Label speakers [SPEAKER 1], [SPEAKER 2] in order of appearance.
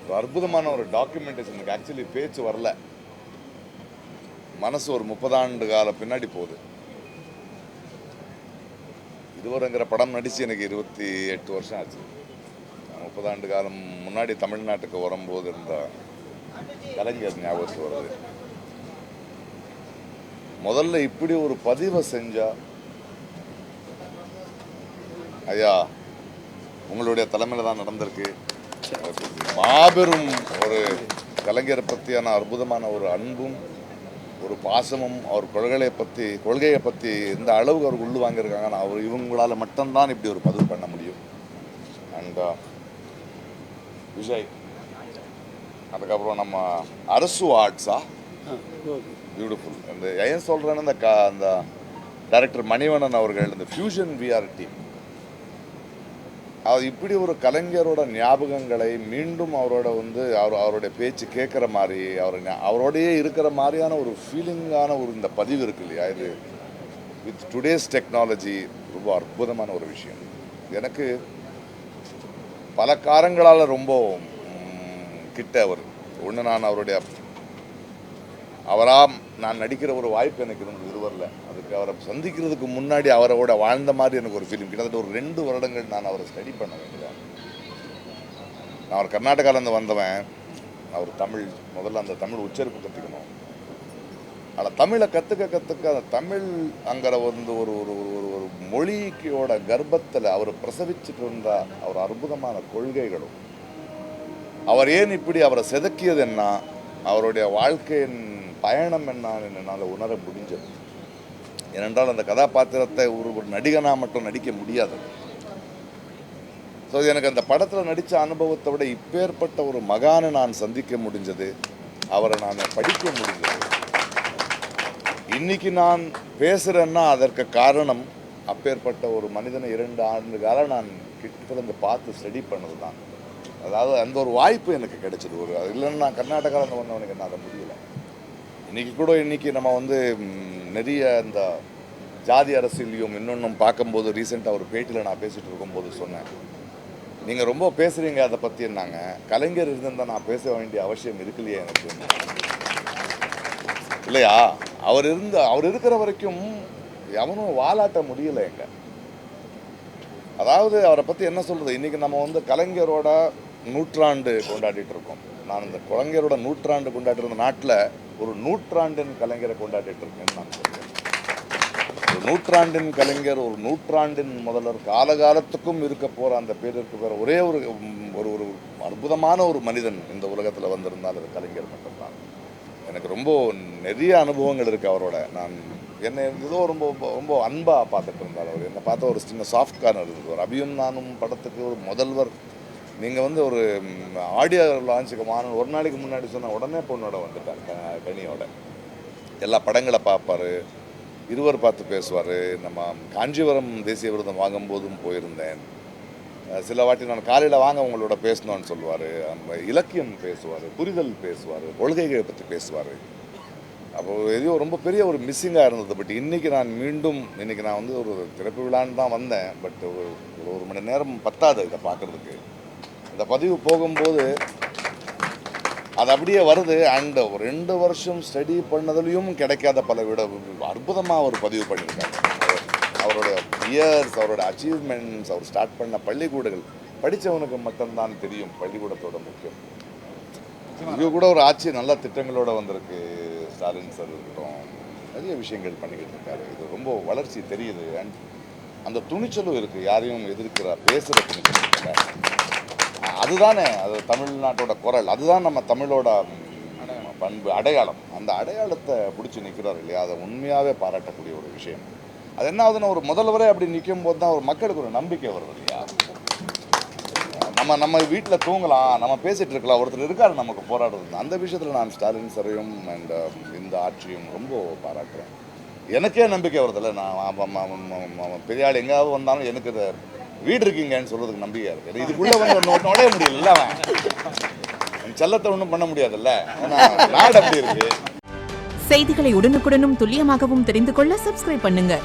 [SPEAKER 1] ஒரு அற்புதமான ஒரு டாக்குமெண்டேஷன். எனக்கு ஆக்சுவலி பேச்சு வரல, மனசு ஒரு 30 ஆண்டு கால பின்னாடி போகுது. இதுவரைங்கிற படம் நடித்து எனக்கு 28 வருஷம் ஆச்சு. 30 ஆண்டு காலம் முன்னாடி தமிழ்நாட்டுக்கு வரும்போது இருந்த கலைஞர் ஞாபகத்துக்கு வருது. முதல்ல இப்படி ஒரு பதிவை செஞ்சா, ஐயா உங்களுடைய தலைமையில் தான் நடந்திருக்கு. மாபெரும் ஒரு கலைஞரை பற்றியான அற்புதமான ஒரு அன்பும் ஒரு பாசமும் அவர் கொள்கையை பற்றி இந்த அளவுக்கு அவர் உள்ள வாங்கியிருக்காங்க. அவர் இவங்களால் மட்டும்தான் இப்படி ஒரு பதிவு பண்ண முடியும். அண்ட் விஜய், அதுக்கப்புறம் நம்ம அரசு ஆர்ட்ஸா பியூட்டிஃபுல். அந்த ஏன் சொல்கிறேன்னு அந்த டைரக்டர் மணிவண்ணன் அவர்கள் இந்த ஃபியூஷன் விஆர் டீம், அது இப்படி ஒரு கலைஞரோட ஞாபகங்களை மீண்டும் அவருடைய பேச்சு கேட்குற மாதிரி அவரோடையே இருக்கிற மாதிரியான ஒரு ஃபீலிங்கான ஒரு இந்த பதிவு இருக்கு இல்லையா, இது வித் டுடேஸ் டெக்னாலஜி ரொம்ப அற்புதமான ஒரு விஷயம். எனக்கு பல காரணங்களால் ரொம்ப கிட்ட அவர் ஒன்று, நான் நடிக்கிற ஒரு வாய்ப்பு எனக்கு இருந்தது இருவரில். அதுக்கு அவரை சந்திக்கிறதுக்கு முன்னாடி அவரோட வாழ்ந்த மாதிரி எனக்கு ஒரு ஃபீலிங். கிட்டத்தட்ட ஒரு 2 வருடங்கள் நான் அவரை ஸ்டடி பண்ண வேண்டியதான். நான் அவர் கர்நாடகாவிலேருந்து வந்தவன். அவர் முதல்ல அந்த தமிழ் உச்சரிப்பு கற்றுக்கணும். ஆனால் தமிழை கற்றுக்க அந்த தமிழ் அங்கிற ஒரு ஒரு மொழியோட கர்ப்பத்தில் அவர் பிரசவிச்சுட்டு இருந்த அவர் அற்புதமான கொள்கைகளும், அவர் ஏன் இப்படி அவரை செதுக்கியது என்ன, அவருடைய வாழ்க்கையின் பயணம் என்னன்னு என்னால் உணர முடிஞ்சது. ஏனென்றால் அந்த கதாபாத்திரத்தை ஒரு நடிகனாக மட்டும் நடிக்க முடியாது. ஸோ எனக்கு அந்த படத்தில் நடித்த அனுபவத்தை விட இப்பேற்பட்ட ஒரு மகானை நான் சந்திக்க முடிஞ்சது, அவரை நான் படிக்க முடிஞ்சது. இன்னைக்கு நான் பேசுகிறேன்னா அதற்கு காரணம் அப்பேற்பட்ட ஒரு மனிதனை 2 ஆண்டு காலம் நான் கிட்டத்திலிருந்து பார்த்து ஸ்டடி பண்ணது தான். அதாவது அந்த ஒரு வாய்ப்பு எனக்கு கிடைச்சிது. இல்லைன்னா நான் கர்நாடகாவில் வந்தவனுக்கு என்ன அதை முடியலை. இன்றைக்கி நம்ம நிறைய இந்த ஜாதி அரசியலையும் இன்னொன்றும் பார்க்கும்போது, ரீசெண்டாக ஒரு பேட்டியில் நான் பேசிகிட்டு இருக்கும்போது சொன்னேன், நீங்கள் ரொம்ப பேசுகிறீங்க அதை பற்றி. என்னாங்க கலைஞர் இருந்திருந்தால் நான் பேச வேண்டிய அவசியம் இருக்குல்லையே எனக்கு இல்லையா? அவர் இருக்கிற வரைக்கும் எவனும் வாலாட்ட முடியலை எங்க. அதாவது அவரை பற்றி என்ன சொல்கிறது, இன்றைக்கி நம்ம கலைஞரோட நூற்றாண்டு கொண்டாடிட்டு இருக்கோம். நான் இந்த கலைஞரோட நூற்றாண்டு கொண்டாடிட்டு இருந்த நாட்டில் ஒரு நூற்றாண்டின் கலைஞரை கொண்டாடிட்டு இருக்கேன்னு நான் சொல்கிறேன். ஒரு நூற்றாண்டின் கலைஞர், ஒரு நூற்றாண்டின் முதல்வர், காலகாலத்துக்கும் இருக்க போகிற அந்த பேருக்கு பேர் ஒரே ஒரு ஒரு அற்புதமான ஒரு மனிதன் இந்த உலகத்தில் வந்திருந்தால் அது கலைஞர் மட்டும்தான். எனக்கு ரொம்ப நிறைய அனுபவங்கள் இருக்குது அவரோட. நான் என்னை ஏதோ ரொம்ப ரொம்ப அன்பாக பார்த்துட்டு இருந்தார் அவர். என்னை பார்த்தா ஒரு சின்ன சாஃப்ட் கார்னர் இருக்குது. ஒரு அபியும் நானும் படத்துக்கு ஒரு முதல்வர், நீங்கள் ஒரு ஆடியோ லான்ச்சுக்கு ஒரு நாளைக்கு முன்னாடி சொன்ன உடனே பொண்ணோட வந்துட்டார், கனியோட எல்லா படங்களை பார்ப்பார், இருவர் பார்த்து பேசுவார். நம்ம காஞ்சிபுரம் தேசிய விருதம் வாங்கும்போதும் போயிருந்தேன். சில வாட்டி நான் காலையில் வாங்க உங்களோட பேசணும்னு சொல்லுவார். இலக்கியம் பேசுவார், புரிதல் பேசுவார், கொள்கைகளை பற்றி பேசுவார். அப்போது எதையோ ரொம்ப பெரிய ஒரு மிஸ்ஸிங்காக இருந்தது. பட் இன்றைக்கி நான் ஒரு திறப்பு விழான்னு தான் வந்தேன். பட் ஒரு மணி நேரம் பத்தாது இதை பார்க்குறதுக்கு. இந்த பதிவு போகும்போது அது அப்படியே வருது. அண்ட் ஒரு 2 வருஷம் ஸ்டடி பண்ணதுலேயும் கிடைக்காத பல அற்புதமாக அவர் பதிவு பண்ணியிருக்காங்க. அவருடைய இயர்ஸ், அவரோட அச்சீவ்மெண்ட்ஸ், அவர் ஸ்டார்ட் பண்ண பள்ளிக்கூடங்கள் படித்தவனுக்கு மட்டும்தான் தெரியும் பள்ளிக்கூடத்தோட முக்கியம். இது கூட ஒரு ஆட்சி நல்ல திட்டங்களோடு வந்திருக்கு. ஸ்டாலின் சார் இருக்கட்டும், நிறைய விஷயங்கள் பண்ணிக்கிட்டு இருக்காரு. இது ரொம்ப வளர்ச்சி தெரியுது. அண்ட் அந்த துணிச்சலும் இருக்குது, யாரையும் பேசுகிற துணிச்சல் இருக்குல்ல, அதுதானே அது தமிழ்நாட்டோட குரல், அதுதான் நம்ம தமிழோட பண்பு, அடையாளம். அந்த அடையாளத்தை பிடிச்சி நிற்கிறார் இல்லையா, அதை உண்மையாகவே பாராட்டக்கூடிய ஒரு விஷயம். அது என்ன ஆகுதுன்னா, ஒரு முதல்வரே அப்படி நிற்கும் போது தான் ஒரு மக்களுக்கு ஒரு நம்பிக்கை வருது இல்லையா. நம்ம வீட்டில் தூங்கலாம், நம்ம பேசிகிட்டு இருக்கலாம், ஒருத்தர் இருக்கார் நமக்கு போராடுறது. அந்த விஷயத்தில் நான் ஸ்டாலின் சாரையும் அண்ட் இந்த ஆட்சியும் ரொம்ப பாராட்டுறேன். எனக்கே நம்பிக்கை வருதில்ல. நான் பெரிய ஆள் எங்கேயாவது வந்தாலும் எனக்கு வீடு இருக்கீங்கன்னு சொல்கிறதுக்கு நம்பிக்கையாக இருக்குது. இதுக்குள்ளே நுழைய முடியல, அவன் செல்லத்தை ஒன்றும் பண்ண முடியாதுல்ல, ஏன்னா நாடு அப்படி இருக்குது.
[SPEAKER 2] செய்திகளை உடனுக்குடனும் துல்லியமாகவும் தெரிந்து கொள்ள சப்ஸ்கிரைப் பண்ணுங்க.